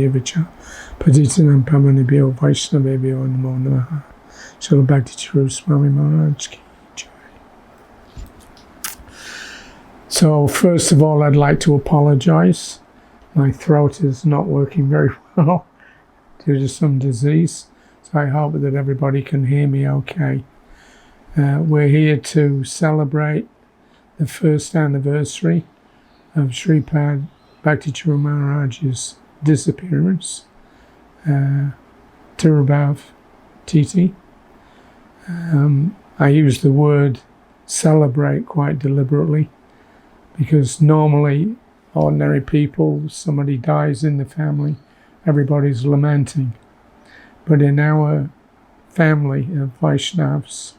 Vacha Patitanam Pavanibhyo Vaishnavebhyo Namo Namaha. Srila Bhakti Charu Swami Maharaj ki jai. So first of all, I'd like to apologize. My throat is not working very well due to some disease. So I hope that everybody can hear me okay. We're here to celebrate the first anniversary of Sripad Bhakti Charu Maharaj's disappearance, Tirobhav Titi. I use the word celebrate quite deliberately because normally ordinary people, somebody dies in the family, everybody's lamenting. But in our family of Vaishnavas,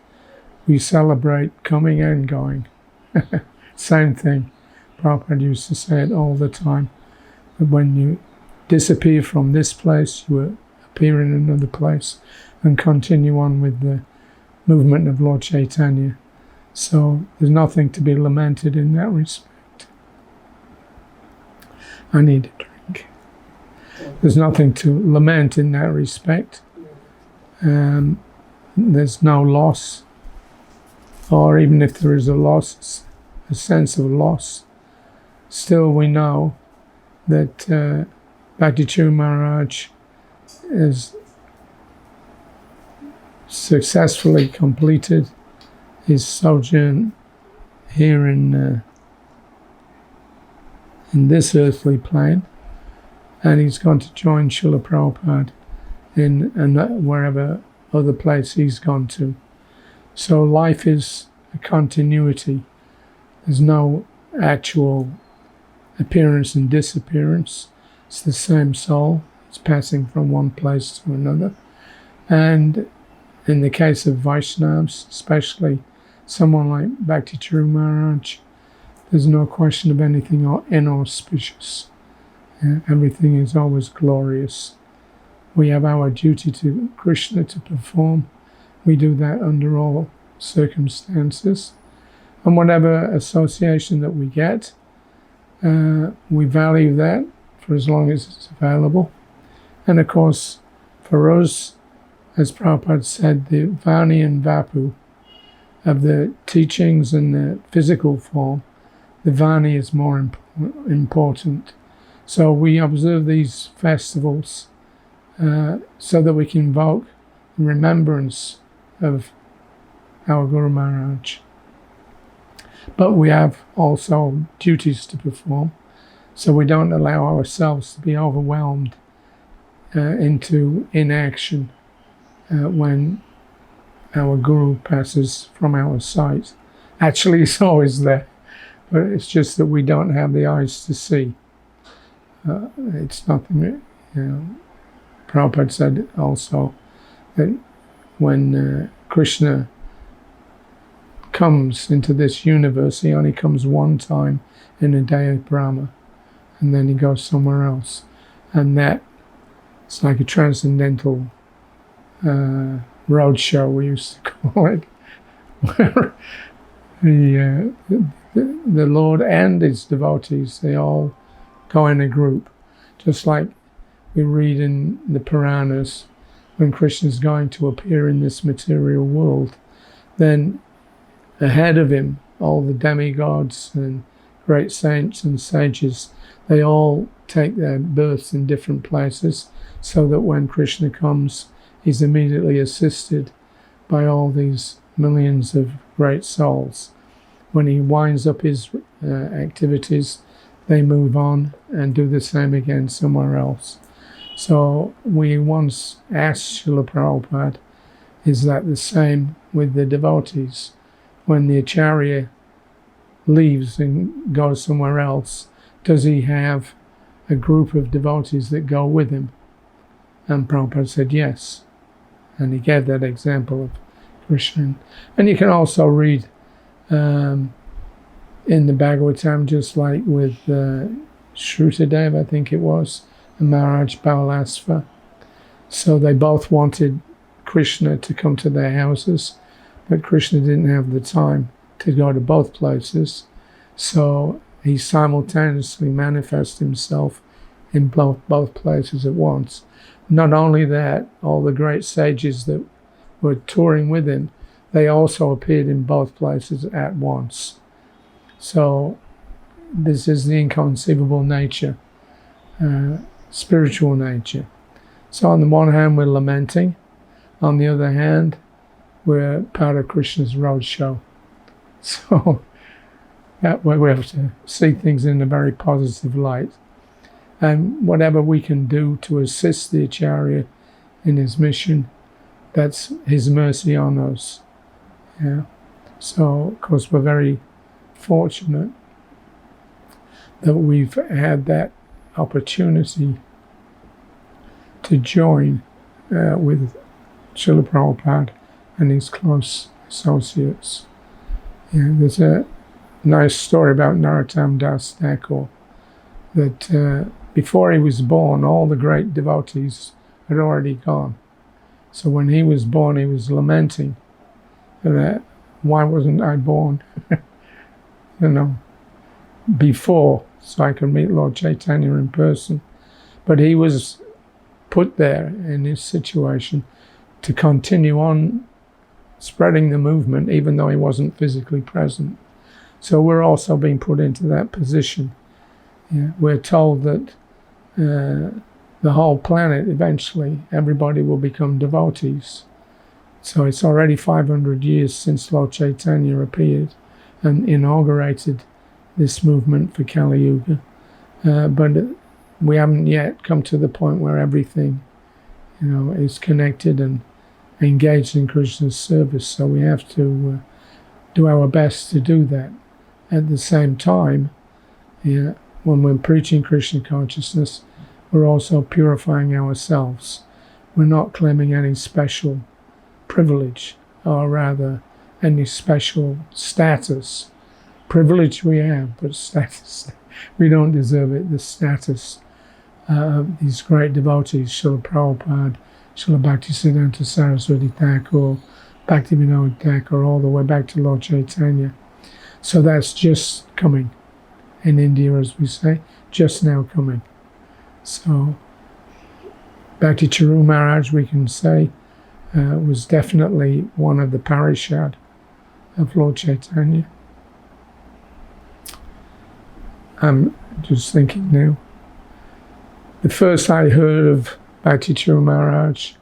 we celebrate coming and going. Same thing. Prabhupada used to say it all the time. That when you disappear from this place, you appear in another place and continue on with the movement of Lord Chaitanya. So there's nothing to be lamented in that respect. I need a drink. There's nothing to lament in that respect. There's no loss. Or even if there is a loss, a sense of loss, still we know that Bhakti Charu Maharaj has successfully completed his sojourn here in this earthly plane, and he's gone to join Srila Prabhupada in wherever other place he's gone to. So life is a continuity. There's no actual appearance and disappearance. It's the same soul. It's passing from one place to another. And in the case of Vaishnavas, especially someone like Bhakti Charu Maharaj, there's no question of anything inauspicious. Everything is always glorious. We have our duty to Krishna to perform. We do that under all circumstances. And whatever association that we get, we value that for as long as it's available. And of course, for us, as Prabhupada said, the Vani and Vapu of the teachings and the physical form, the Vani is more important. So we observe these festivals so that we can invoke remembrance of our Guru Maharaj. But we have also duties to perform, so we don't allow ourselves to be overwhelmed into inaction when our Guru passes from our sight. Actually, he's always there, but it's just that we don't have the eyes to see. It's nothing, Prabhupada said also that when Krishna comes into this universe, he only comes one time in a day of Brahma, and then he goes somewhere else. And that, it's like a transcendental roadshow, we used to call it, where the Lord and his devotees, they all go in a group, just like we read in the Puranas when Krishna is going to appear in this material world. Then ahead of him, all the demigods and great saints and sages, they all take their births in different places, so that when Krishna comes, he's immediately assisted by all these millions of great souls. When he winds up his activities, they move on and do the same again somewhere else. So we once asked Srila Prabhupada, is that the same with the devotees? When the Acharya leaves and goes somewhere else, does he have a group of devotees that go with him? And Prabhupada said yes. And he gave that example of Krishna. And you can also read in the Bhagavatam, just like with Shrutadev, I think it was, and Maharaj Baulasva. So they both wanted Krishna to come to their houses, but Krishna didn't have the time to go to both places. So he simultaneously manifested himself in both places at once. Not only that, all the great sages that were touring with him, they also appeared in both places at once. So this is the inconceivable nature, spiritual nature. So on the one hand, we're lamenting. On the other hand, we're part of Krishna's roadshow. So that way we have to see things in a very positive light. And whatever we can do to assist the Acharya in his mission, that's his mercy on us. Yeah. So, of course, we're very fortunate that we've had that opportunity to join with Srila Prabhupada and his close associates. Yeah, there's a nice story about Narottam Das Thakur that before he was born, all the great devotees had already gone. So when he was born, he was lamenting that why wasn't I born, before, so I could meet Lord Chaitanya in person. But he was put there in his situation to continue on spreading the movement, even though he wasn't physically present. So we're also being put into that position. Yeah, we're told that the whole planet, eventually, everybody will become devotees. So it's already 500 years since Lord Chaitanya appeared and inaugurated this movement for Kali Yuga. But we haven't yet come to the point where everything, is connected and engaged in Krishna's service. So we have to do our best to do that. At the same time, when we're preaching Krishna consciousness, we're also purifying ourselves. We're not claiming any special privilege, or rather any special status. Privilege we have, but status, we don't deserve it. The status of these great devotees, Srila Prabhupada, Srila Bhaktisiddhanta Saraswati Thakur, Bhaktivinoda Thakur, all the way back to Lord Chaitanya. So that's just coming. In India, as we say, just now coming. So Bhakti Charu Maharaj, we can say, was definitely one of the parishad of Lord Chaitanya. I'm just thinking now. The first I heard of Bhakti Charu Maharaj,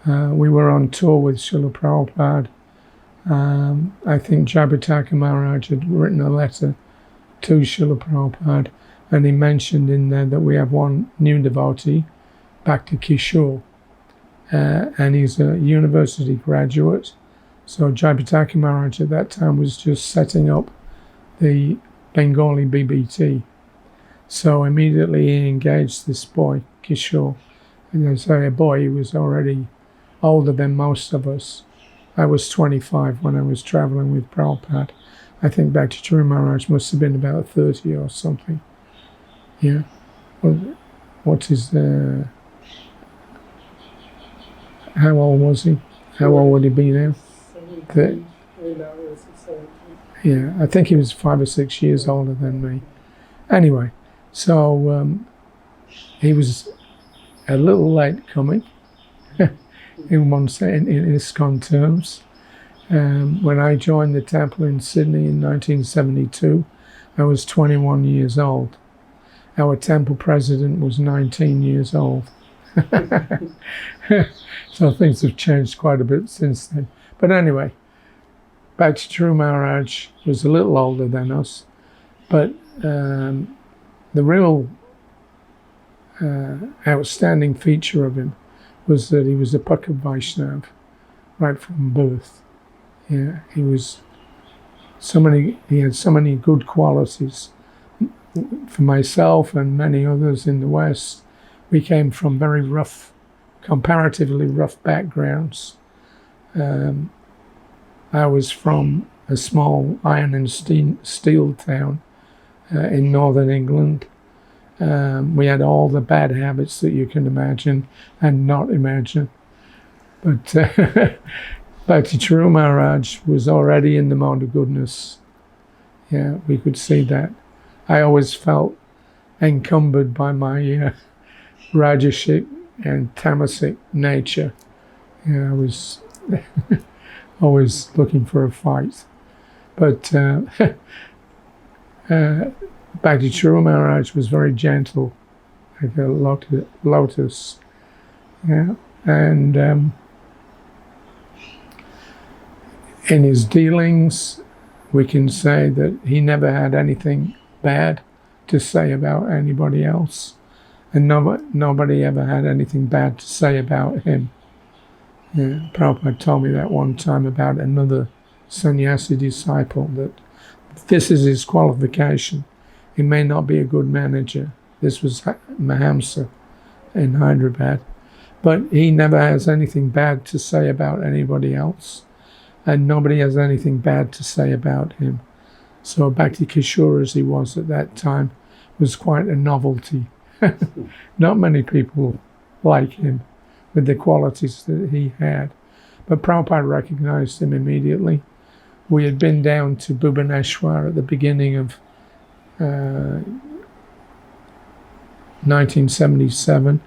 we were on tour with Srila Prabhupada. I think Jabhataka Maharaj had written a letter to Srila Prabhupada, and he mentioned in there that we have one new devotee, Bhakti Kishore, and he's a university graduate. So Jabhataka Maharaj at that time was just setting up the Bengali BBT. So immediately he engaged this boy, Kishore. And I say a boy, he was already older than most of us. I was 25 when I was traveling with Prabhupada. I think Bhakti Charu Maharaj must have been about 30 or something. Yeah. What is how old was he? How old would he be now? 17. Yeah, I think he was 5 or 6 years older than me. Anyway, so he was a little late coming, in ISKCON terms. When I joined the temple in Sydney in 1972, I was 21 years old. Our temple president was 19 years old. So things have changed quite a bit since then. But anyway, Bhakti Charu Maharaj was a little older than us, but the real outstanding feature of him was that he was a Pakka Vaishnava right from birth. Yeah, he had so many good qualities. For myself and many others in the West, we came from very rough, comparatively rough backgrounds. I was from a small iron and steel town in northern England. We had all the bad habits that you can imagine and not imagine. But Bhakti Charu Maharaj was already in the mode of goodness. Yeah, we could see that. I always felt encumbered by my Rajasic and Tamasic nature. I was always looking for a fight. But Bhakti Charu Maharaj was very gentle, like a lotus. Yeah, and in his dealings, we can say that he never had anything bad to say about anybody else, and nobody ever had anything bad to say about him. Yeah, Prabhupada told me that one time about another sannyasi disciple, that this is his qualification. He may not be a good manager. This was Mahamsa in Hyderabad. But he never has anything bad to say about anybody else. And nobody has anything bad to say about him. So Bhakti Kishore, as he was at that time, was quite a novelty. Not many people like him with the qualities that he had. But Prabhupada recognized him immediately. We had been down to Bhubaneswar at the beginning of 1977.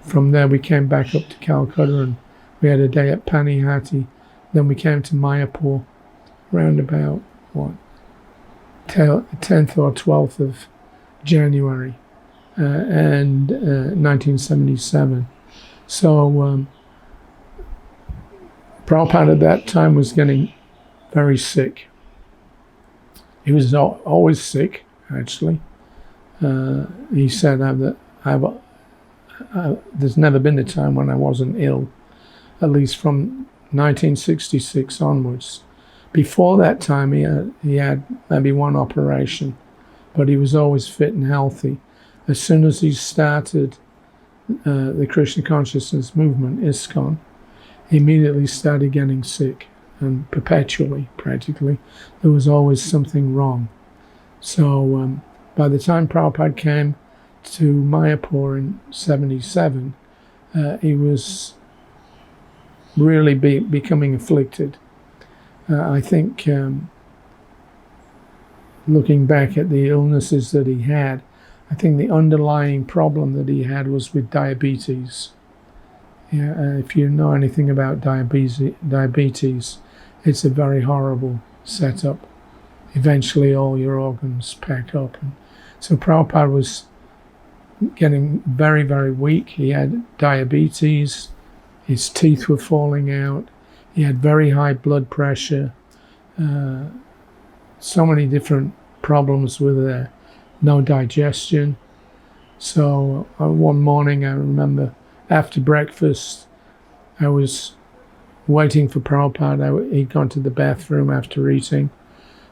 From there we came back up to Calcutta and we had a day at Panihati. Then we came to Mayapur around about, 10th or 12th of January and 1977. So Prabhupada at that time was getting very sick. He was always sick, actually. He said, there's never been a time when I wasn't ill, at least from 1966 onwards. Before that time, he had maybe one operation, but he was always fit and healthy. As soon as he started the Krishna consciousness movement, ISKCON, he immediately started getting sick, and perpetually, practically, there was always something wrong. So by the time Prabhupada came to Mayapur in 77, he was really becoming afflicted. I think looking back at the illnesses that he had, I think the underlying problem that he had was with diabetes. Yeah, if you know anything about diabetes, it's a very horrible setup. Eventually all your organs pack up. And so Prabhupada was getting very, very weak. He had diabetes, his teeth were falling out, he had very high blood pressure, so many different problems with no digestion. So one morning I remember after breakfast I was waiting for Prabhupada. He'd gone to the bathroom after eating.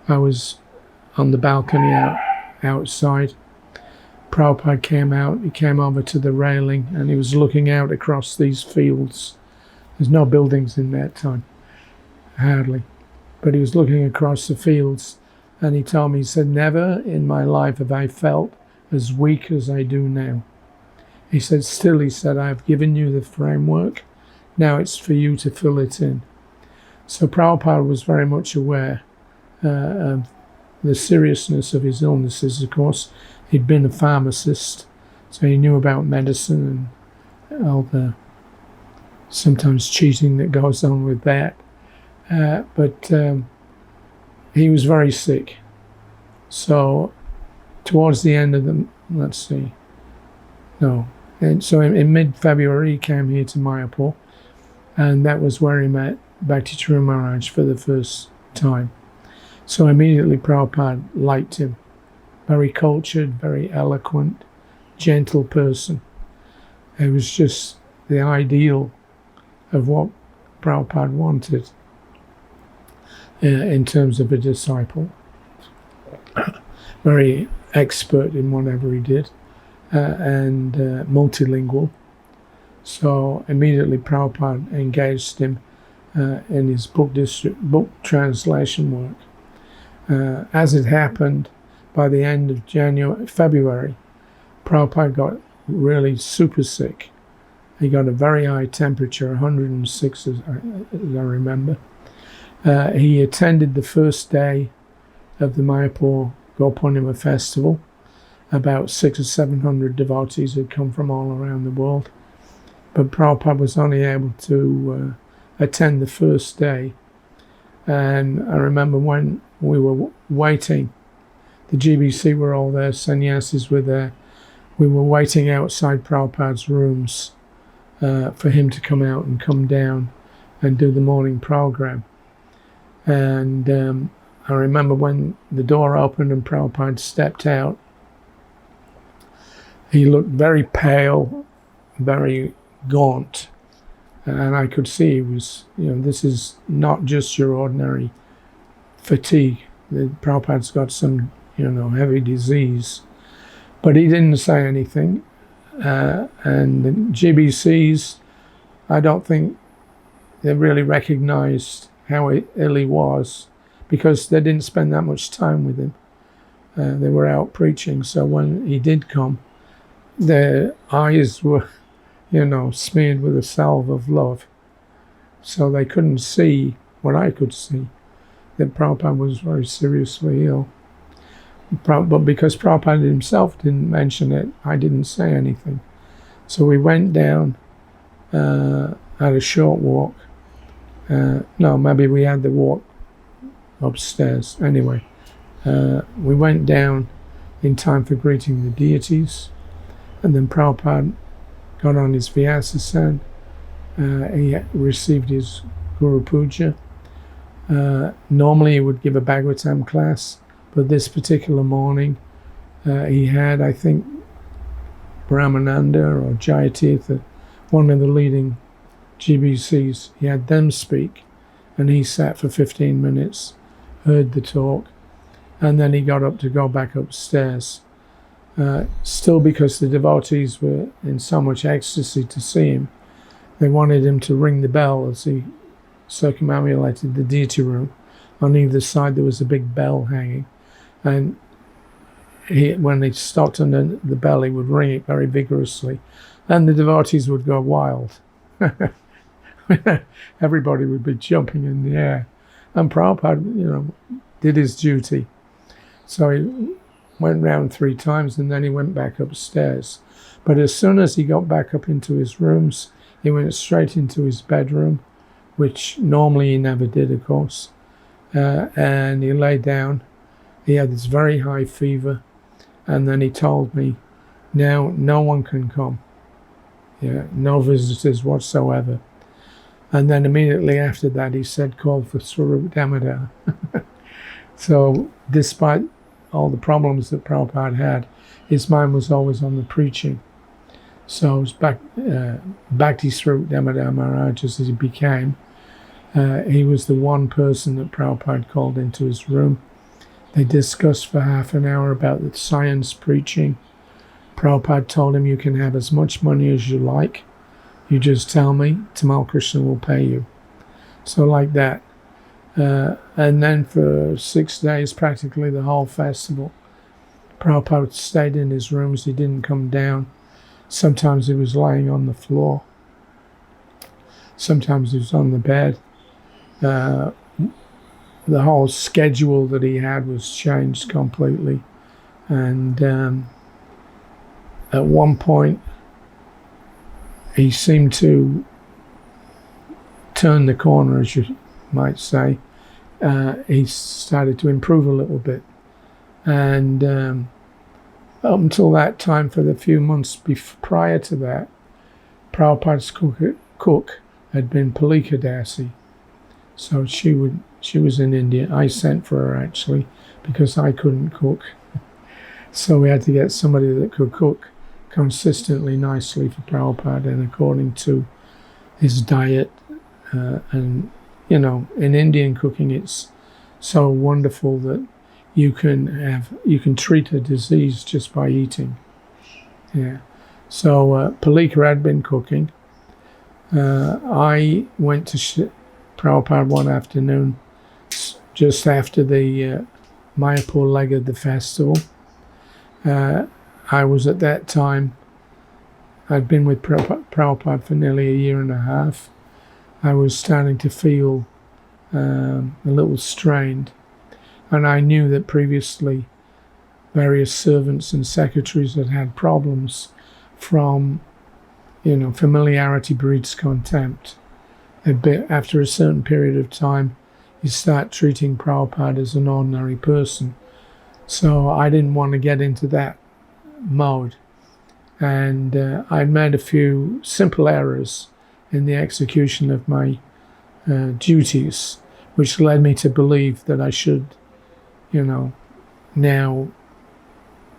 I was on the balcony outside. Prabhupada came out, he came over to the railing and he was looking out across these fields. There's no buildings in that time, hardly. But he was looking across the fields and he told me, he said, never in my life have I felt as weak as I do now. He said, still, he said, I've given you the framework, now it's for you to fill it in. So Prabhupada was very much aware of the seriousness of his illnesses. Of course, he'd been a pharmacist, so he knew about medicine and all the sometimes cheating that goes on with that. But he was very sick. So towards the end of so in mid-February he came here to Mayapur, and that was where he met Bhakti Charu Maharaj for the first time. So immediately Prabhupada liked him. Very cultured, very eloquent, gentle person. It was just the ideal of what Prabhupada wanted in terms of a disciple. Very expert in whatever he did and multilingual. So immediately Prabhupada engaged him in his book translation work. As it happened, by the end of February, Prabhupada got really super sick. He got a very high temperature, 106 as I remember. He attended the first day of the Mayapur Gaur Purnima festival, about 600 or 700 devotees had come from all around the world. But Prabhupada was only able to attend the first day. And I remember when we were waiting, the GBC were all there, sannyasis were there. We were waiting outside Prabhupada's rooms for him to come out and come down and do the morning program. And I remember when the door opened and Prabhupada stepped out, he looked very pale, very gaunt. And I could see he was, this is not just your ordinary fatigue. Prabhupada's got some, heavy disease. But he didn't say anything. And the GBCs, I don't think they really recognized how ill he was, because they didn't spend that much time with him. They were out preaching. So when he did come, their eyes were, smeared with a salve of love. So they couldn't see what I could see, that Prabhupada was very seriously ill. But because Prabhupada himself didn't mention it, I didn't say anything. So we went down, had a short walk. No, maybe we had the walk upstairs. Anyway, we went down in time for greeting the deities. And then Prabhupada got on his Vyasa-san. He received his Guru Puja. Normally he would give a Bhagavatam class, but this particular morning he had, I think, Brahmananda or Jayatirtha, one of the leading GBCs. He had them speak, and he sat for 15 minutes, heard the talk, and then he got up to go back upstairs. Still, because the devotees were in so much ecstasy to see him, they wanted him to ring the bell as he circumambulated the deity room. On either side there was a big bell hanging, and when he stopped under the bell, he would ring it very vigorously, and the devotees would go wild. Everybody would be jumping in the air, and Prabhupada, did his duty. So he went round 3 times, and then he went back upstairs. But as soon as he got back up into his rooms, he went straight into his bedroom, which normally he never did, of course. And he lay down. He had this very high fever, and then he told me, now no one can come. No visitors whatsoever. And then immediately after that, he said, called for Swarup Damodar. So despite all the problems that Prabhupada had, his mind was always on the preaching. So it was Bhakti Charu Swami Maharaj, as he became. He was the one person that Prabhupada called into his room. They discussed for half an hour about the science preaching. Prabhupada told him, you can have as much money as you like. You just tell me, Tamal Krishna will pay you. So like that. And then for 6 days, practically the whole festival, Prabhupada stayed in his rooms. He didn't come down. Sometimes he was lying on the floor. Sometimes he was on the bed. The whole schedule that he had was changed completely. And at one point, he seemed to turn the corner, as you might say. He started to improve a little bit. And up until that time, for the few months prior to that, Prabhupada's cook had been Palika Dasi. So she was in India. I sent for her, actually, because I couldn't cook. So we had to get somebody that could cook consistently, nicely for Prabhupada and according to his diet. And, in Indian cooking, it's so wonderful that you can treat a disease just by eating. Yeah. So Palika had been cooking. I went to Prabhupada one afternoon, just after the Mayapur leg of the festival. I was at that time, I'd been with Prabhupada for nearly a year and a half. I was starting to feel a little strained. And I knew that previously various servants and secretaries that had problems from, familiarity breeds contempt. After a certain period of time, you start treating Prabhupada as an ordinary person. So I didn't want to get into that mode. And I made a few simple errors in the execution of my duties, which led me to believe that I should, now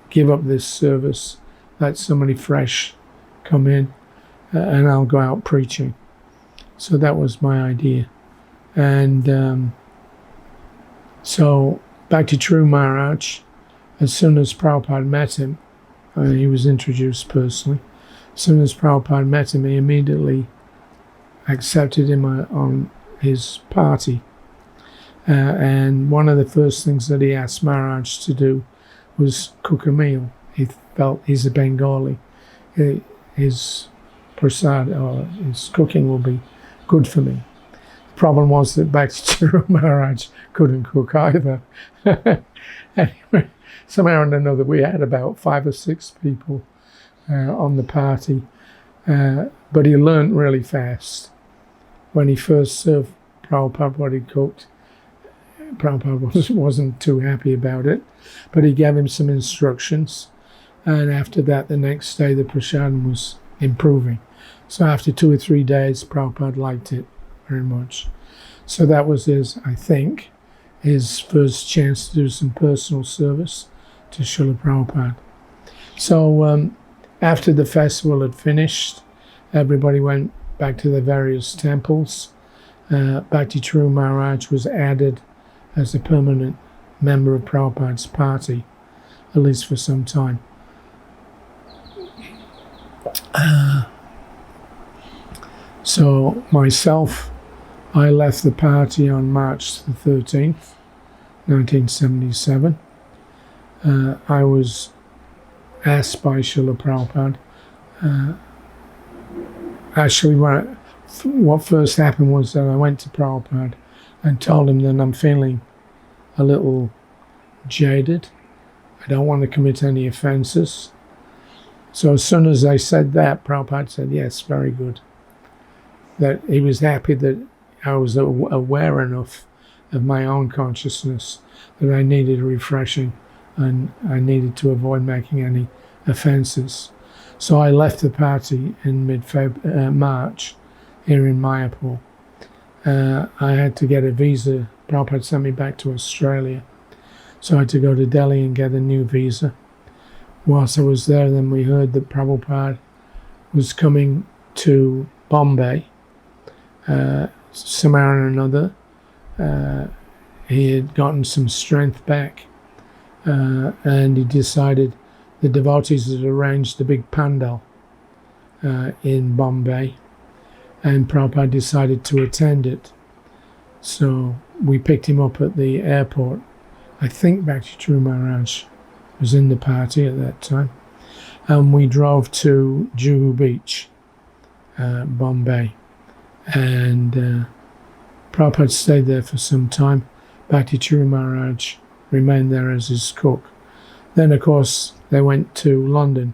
give up this service, let somebody fresh come in, and I'll go out preaching. So that was my idea. And so Bhakti Charu Maharaj, as soon as Prabhupada met him, he was introduced personally. As soon as Prabhupada met him, he immediately accepted him on his party. And one of the first things that he asked Maharaj to do was cook a meal. He felt he's a Bengali. His prasad, or his cooking will be good for me. The problem was that Bhakti Charu Maharaj couldn't cook either. Anyway, somehow or another, we had about 5 or 6 people on the party. But he learned really fast. When he first served Prabhupada what he cooked, Prabhupada wasn't too happy about it, but he gave him some instructions. And after that, the next day, the prasadam was improving. So after 2 or 3 days, Prabhupada liked it very much. So that was his first chance to do some personal service to Srila Prabhupada. So after the festival had finished, everybody went back to their various temples. Bhakti Charu Maharaj was added as a permanent member of Prabhupada's party, at least for some time. So myself, I left the party on March the 13th, 1977. I was asked by Srila Prabhupada. Actually, what first happened was that I went to Prabhupada and told him that I'm feeling a little jaded. I don't want to commit any offenses. So as soon as I said that, Prabhupada said, yes, very good. That he was happy that I was aware enough of my own consciousness that I needed refreshing and I needed to avoid making any offenses. So I left the party in mid-March here in Mayapur. I had to get a visa. Prabhupada sent me back to Australia. So I had to go to Delhi and get a new visa. Whilst I was there, then we heard that Prabhupada was coming to Bombay. Somehow or another, he had gotten some strength back, and he decided the devotees had arranged a big pandal in Bombay, and Prabhupada decided to attend it. So we picked him up at the airport. I think Bhakti Charu Maharaj was in the party at that time, and we drove to Juhu Beach, Bombay, and Prabhupada stayed there for some time. Bhakti Charu Maharaj remained there as his cook. Then, of course, they went to London,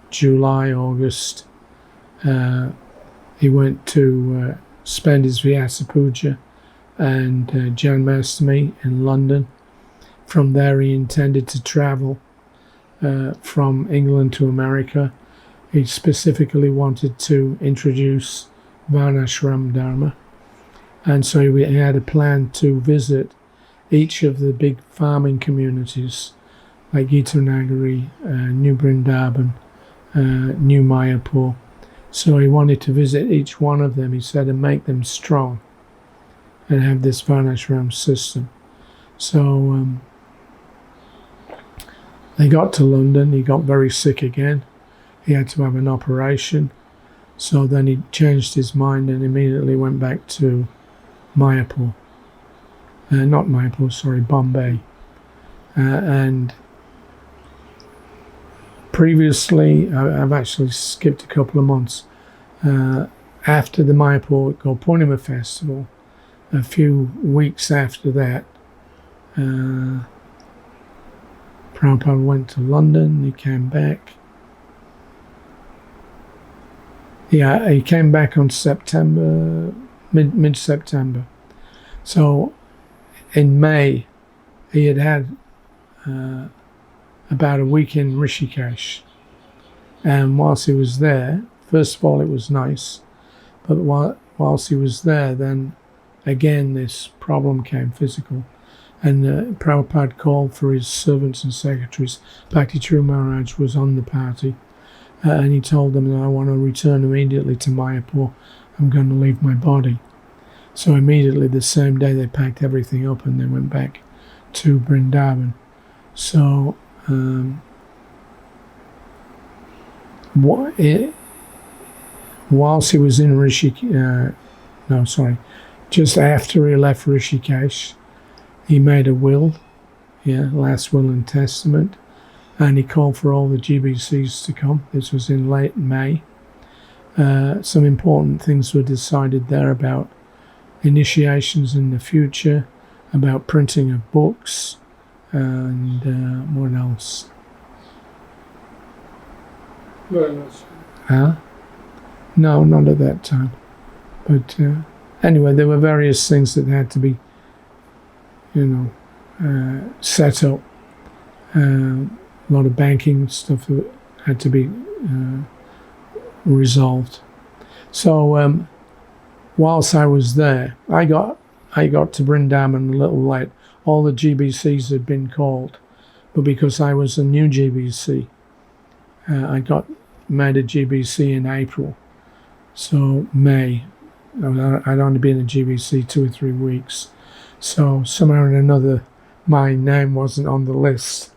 July, August. He went to spend his Vyasa Puja and Janmashtami in London. From there, he intended to travel from England to America. He specifically wanted to introduce Varnashram Dharma. And so he had a plan to visit each of the big farming communities like Gitanagari, New Vrindavan, New Mayapur. So he wanted to visit each one of them, he said, and make them strong and have this Varnashram system. So they got to London. He got very sick again. He had to have an operation. So then he changed his mind and immediately went back to Mayapur. Not Mayapur, sorry, Bombay. And previously, I've actually skipped a couple of months. After the Mayapur Purnima festival, a few weeks after that, Prabhupada went to London, he came back. Yeah, he came back on September, mid-September. So in May, he had about a week in Rishikesh. And whilst he was there, first of all, it was nice. But whilst he was there, then again, this problem came physical. And Prabhupada called for his servants and secretaries. Bhakti Charu Maharaj was on the party. And he told them that I want to return immediately to Mayapur. I'm going to leave my body. So immediately the same day they packed everything up and they went back to Vrindavan. So whilst he was in Rishikesh, just after he left Rishikesh, he made a will, last will and testament. And he called for all the GBCs to come. This was in late May. Some important things were decided there about initiations in the future, about printing of books, and what else? Very much. No, not at that time. But anyway, there were various things that had to be, set up. A lot of banking stuff that had to be resolved. So whilst I was there, I got to Vrindavan a little late. All the GBCs had been called, but because I was a new GBC, I got made a GBC in April. So May, I'd only been a GBC 2 or 3 weeks. So somehow or another, my name wasn't on the list.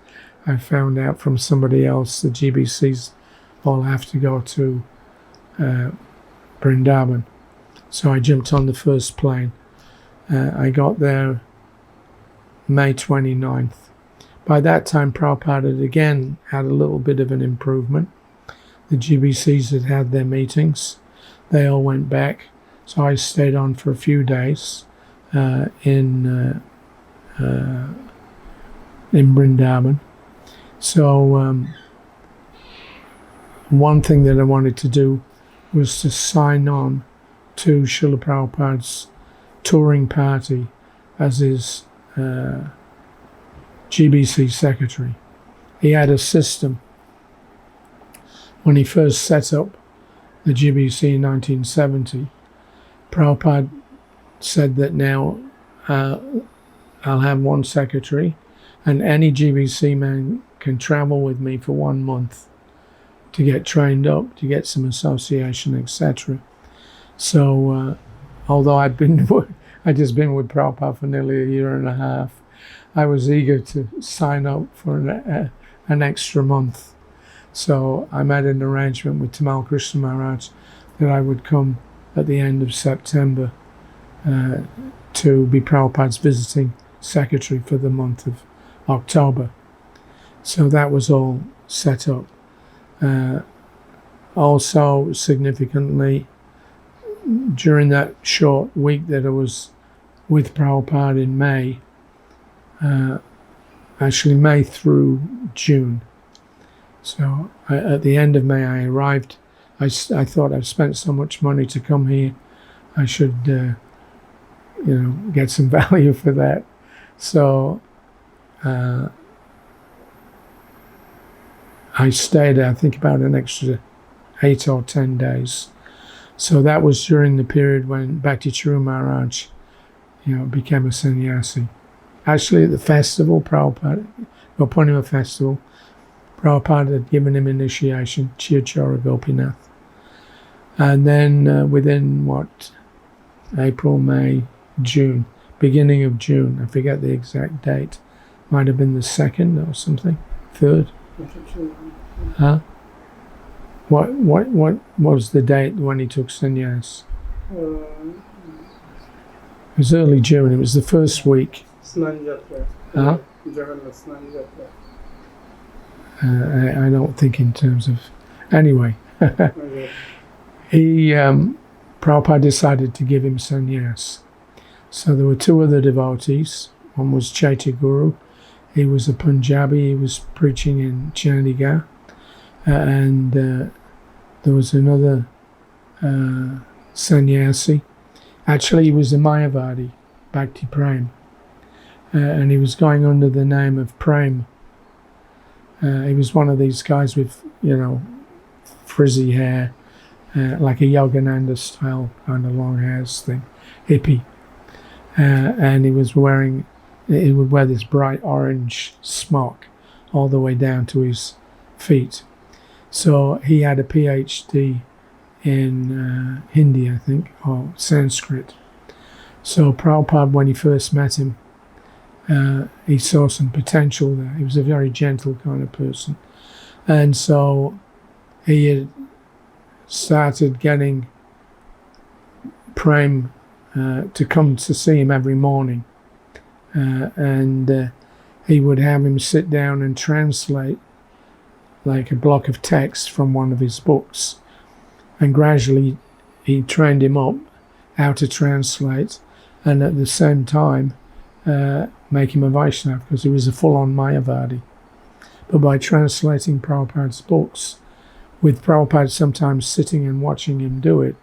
I found out from somebody else the GBCs all have to go to Vrindavan. So I jumped on the first plane. I got there May 29th. By that time, Prabhupada had again had a little bit of an improvement. The GBCs had had their meetings. They all went back. So I stayed on for a few days in Vrindavan. So one thing that I wanted to do was to sign on to Srila Prabhupada's touring party as his GBC secretary. He had a system. When he first set up the GBC in 1970, Prabhupada said that now I'll have one secretary, and any GBC man can travel with me for 1 month to get trained up, to get some association, etc. So although I'd just been with Prabhupada for nearly a year and a half, I was eager to sign up for an extra month. So I made an arrangement with Tamal Krishna Maharaj that I would come at the end of September to be Prabhupada's visiting secretary for the month of October. So that was all set up. Also, significantly, during that short week that I was with Prabhupada in May, actually May through June. So at the end of May I arrived. I thought I've spent so much money to come here, I should get some value for that. So I stayed, I think, about an extra 8 or 10 days. So that was during the period when Bhakti Charu Maharaj, became a sannyasi. Actually, at the festival, Prabhupada, Purnima festival, Prabhupada had given him initiation, Chirchara Gopinath. And then within, April, May, June, beginning of June, I forget the exact date, might have been the 2nd or something, 3rd. Huh? What was the date when he took sannyas? It was early June. It was the first week. Huh? I don't think in terms of... Anyway. Prabhupada decided to give him sannyas. So there were 2 other devotees. One was Chaitya Guru. He was a Punjabi. He was preaching in Chandigarh, and there was another sannyasi. Actually, he was a Mayavadi, Bhakti Prem, and he was going under the name of Prem. He was one of these guys with, frizzy hair, like a Yogananda style kind of long hairs thing, hippie. And he would wear this bright orange smock all the way down to his feet. So he had a PhD in Hindi, I think, or Sanskrit. So Prabhupada, when he first met him, he saw some potential there. He was a very gentle kind of person. And so he had started getting Prem to come to see him every morning. And he would have him sit down and translate like a block of text from one of his books. And gradually he trained him up how to translate, and at the same time make him a Vaishnava, because he was a full-on Mayavadi. But by translating Prabhupada's books, with Prabhupada sometimes sitting and watching him do it,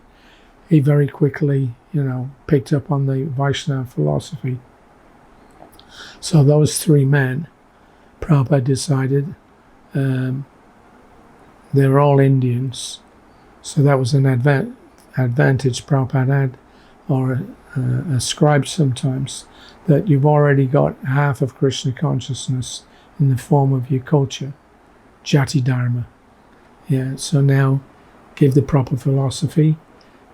he very quickly, picked up on the Vaishnava philosophy. So those three men, Prabhupada decided, they were all Indians, so that was an advantage Prabhupada had, or ascribed sometimes, that you've already got half of Krishna consciousness in the form of your culture, Jati Dharma. Yeah, so now give the proper philosophy,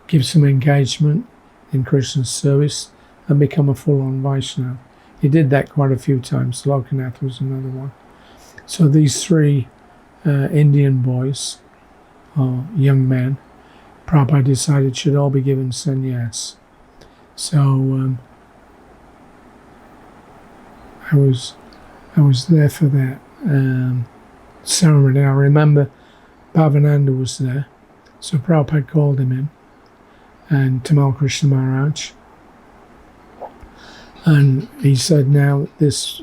give some engagement in Krishna's service, and become a full-on Vaishnava. He did that quite a few times. Lokanath was another one. So these three Indian boys, or young men, Prabhupada decided should all be given sannyas. So I was there for that ceremony. I remember Bhavananda was there, so Prabhupada called him in, and Tamal Krishna Maharaj, and he said, now this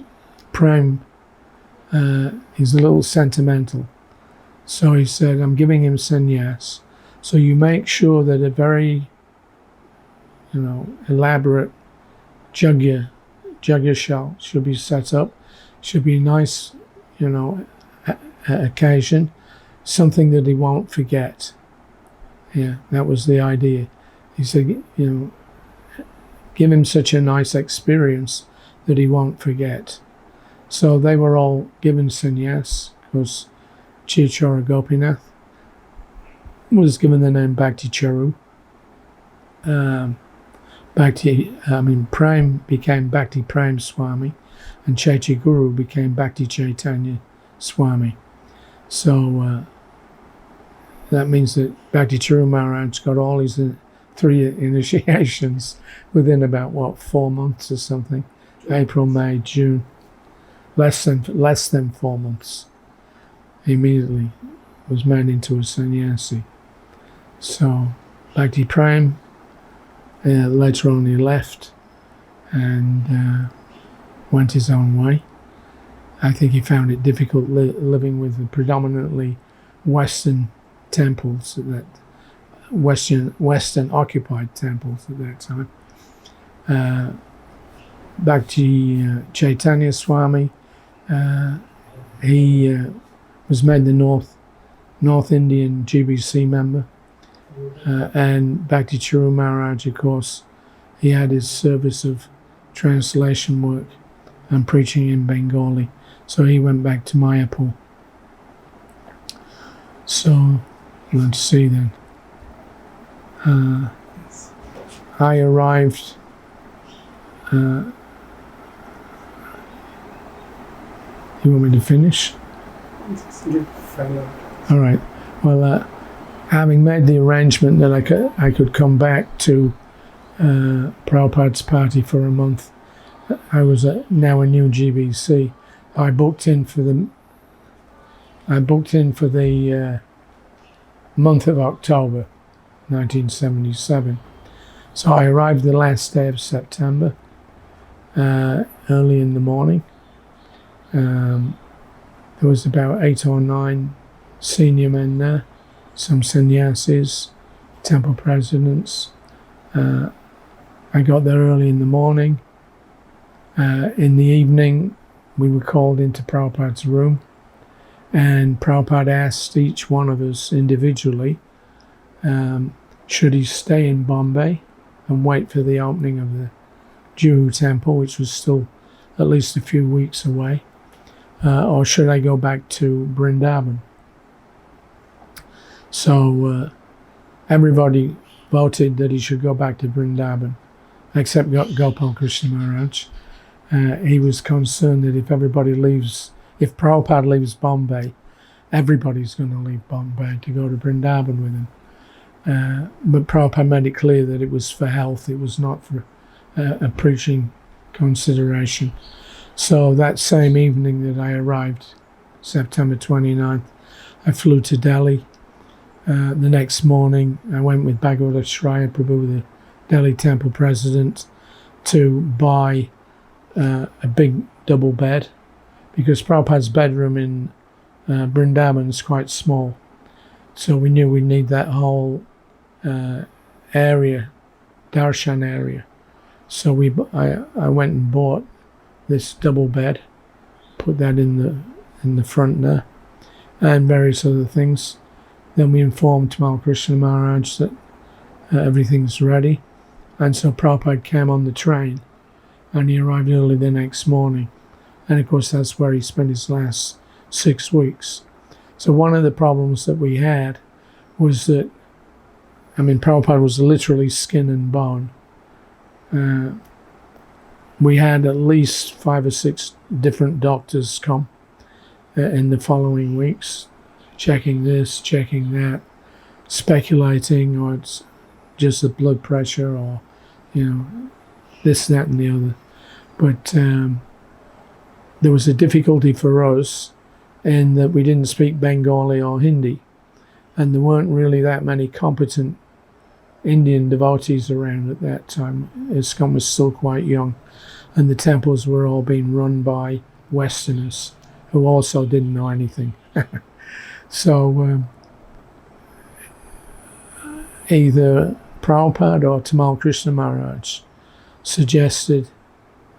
Prem is a little sentimental, so he said, I'm giving him sannyas, so you make sure that a very elaborate yajna should be set up, should be a nice occasion, something that he won't forget. Yeah, that was the idea. He said, give him such a nice experience that he won't forget. So they were all given sannyas, because Chirchora Gopinath was given the name Bhakti Charu. Prem became Bhakti Prem Swami, and Chaitya Guru became Bhakti Chaitanya Swami. So that means that Bhakti Charu Maharaj got all his 3 initiations within about 4 months or something. April, May, June. Less than 4 months. He immediately was made into a sannyasi. So Bhakti Prem, later on he left and went his own way. I think he found it difficult living with the predominantly Western temples at that Western occupied temples at that time. Bhakti Chaitanya Swami, he was made the North Indian GBC member, and Bhakti Charu Maharaj, of course, he had his service of translation work and preaching in Bengali, so he went back to Mayapur. So let's see then. I arrived you want me to finish? All right. Well, having made the arrangement that I could come back to Prabhupada's party for a month, I was now a new GBC. I booked in for the month of October 1977. So I arrived the last day of September, early in the morning, There was about 8 or 9 senior men there, some sannyasis, temple presidents. I got there early in the morning. In the evening, we were called into Prabhupada's room, and Prabhupada asked each one of us individually, should he stay in Bombay and wait for the opening of the Juhu temple, which was still at least a few weeks away, or should I go back to Vrindavan? So everybody voted that he should go back to Vrindavan, except Gopal Krishna Maharaj. He was concerned that if Prabhupada leaves Bombay, everybody's going to leave Bombay to go to Vrindavan with him. But Prabhupada made it clear that it was for health, it was not for a preaching consideration. So that same evening that I arrived, September 29th, I flew to Delhi. The next morning, I went with Bhagavata Shraya Prabhu, the Delhi temple president, to buy a big double bed, because Prabhupada's bedroom in Vrindavan is quite small. So we knew we'd need that whole area, darshan area. So I went and bought this double bed, put that in the front there, and various other things. Then we informed Tamal Krishna Maharaj that everything's ready, and so Prabhupada came on the train, and he arrived early the next morning, and of course that's where he spent his last 6 weeks. So one of the problems that we had was that, Prabhupada was literally skin and bone. We had at least 5 or 6 different doctors come in the following weeks, checking this, checking that, speculating, or it's just the blood pressure, or this, that, and the other. But there was a difficulty for us in that we didn't speak Bengali or Hindi, and there weren't really that many competent Indian devotees around at that time. ISKCON was still quite young, and the temples were all being run by Westerners who also didn't know anything. So either Prabhupada or Tamal Krishna Maharaj suggested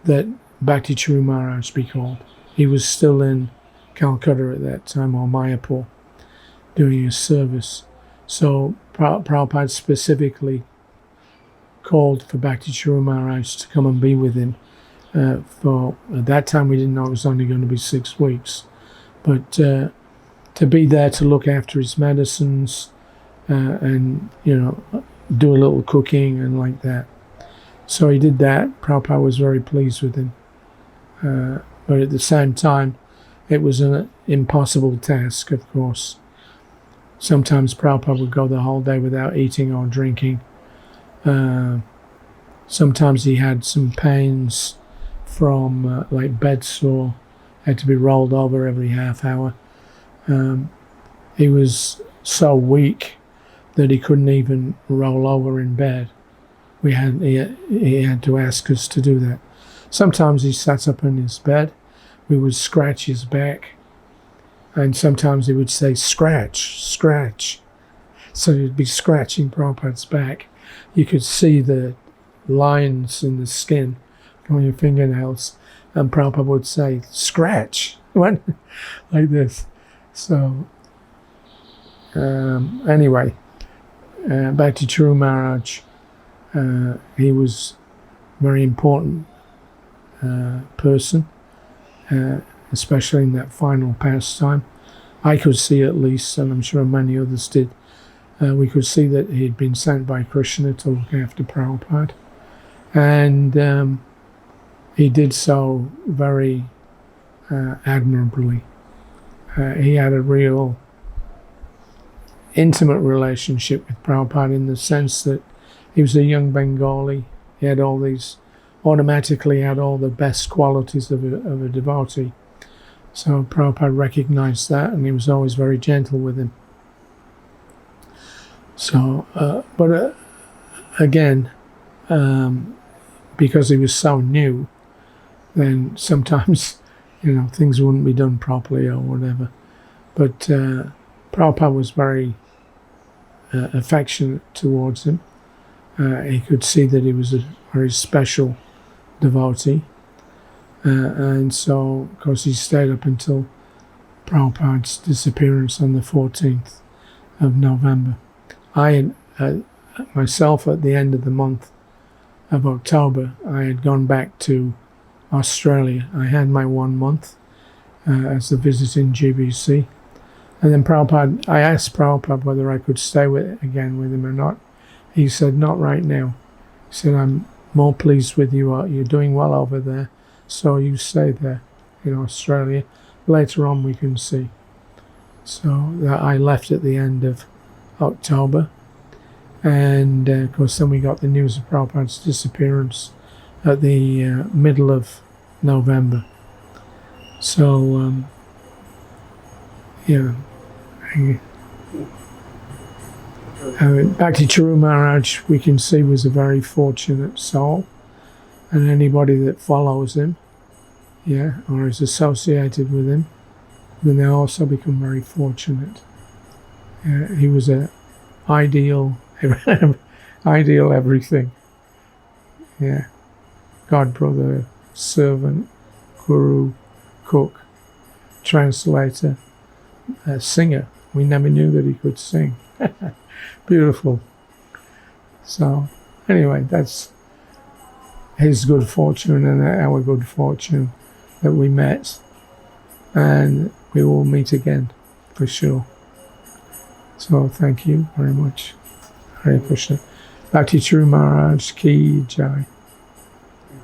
that Bhakti Charu Maharaj be called. He was still in Calcutta at that time, or Mayapur, doing his service. So Prabhupada specifically called for Bhakti Charu Maharaj to come and be with him. At that time we didn't know it was only going to be 6 weeks, but to be there to look after his medicines and do a little cooking and like that. So he did that. Prabhupada was very pleased with him, but at the same time it was an impossible task, of course. Sometimes Prabhupada would go the whole day without eating or drinking. Sometimes he had some pains from like bed sore, had to be rolled over every half hour. He was so weak that he couldn't even roll over in bed. He had to ask us to do that. Sometimes he sat up in his bed, we would scratch his back, and sometimes he would say, "Scratch, scratch." So he'd be scratching Prabhupada's back. You could see the lines in the skin on your fingernails, and Prabhupada would say, "Scratch," like this. So anyway, Bhakti Charu Maharaj, he was a very important person, especially in that final pastime. I could see at least, and I'm sure many others did, we could see that he had been sent by Krishna to look after Prabhupada. And he did so very admirably. He had a real intimate relationship with Prabhupada in the sense that he was a young Bengali. He had automatically had all the best qualities of a devotee. So Prabhupada recognized that, and he was always very gentle with him. So, but again, because he was so new, then sometimes, things wouldn't be done properly or whatever. But Prabhupada was very affectionate towards him. He could see that he was a very special devotee. And so, of course, he stayed up until Prabhupada's disappearance on the 14th of November. I had, myself, at the end of the month of October, I had gone back to Australia. I had my 1 month as a visiting GBC. And then Prabhupada, I asked Prabhupada whether I could stay again with him or not. He said, not right now. He said, I'm more pleased with you. You're doing well over there. So you stay there in Australia. Later on we can see. So I left at the end of October. And of course then we got the news of Prabhupada's disappearance at the middle of November. So, Bhakti Charu Maharaj, we can see, was a very fortunate soul. And anybody that follows him, or is associated with him, then they also become very fortunate. He was an ideal everything. God brother, servant, guru, cook, translator, singer. We never knew that he could sing. Beautiful. So anyway, that's his good fortune and our good fortune that we met, and we will meet again for sure. So thank you very much. Hare Krishna. Bhakti Charu Maharaj Ki Jai.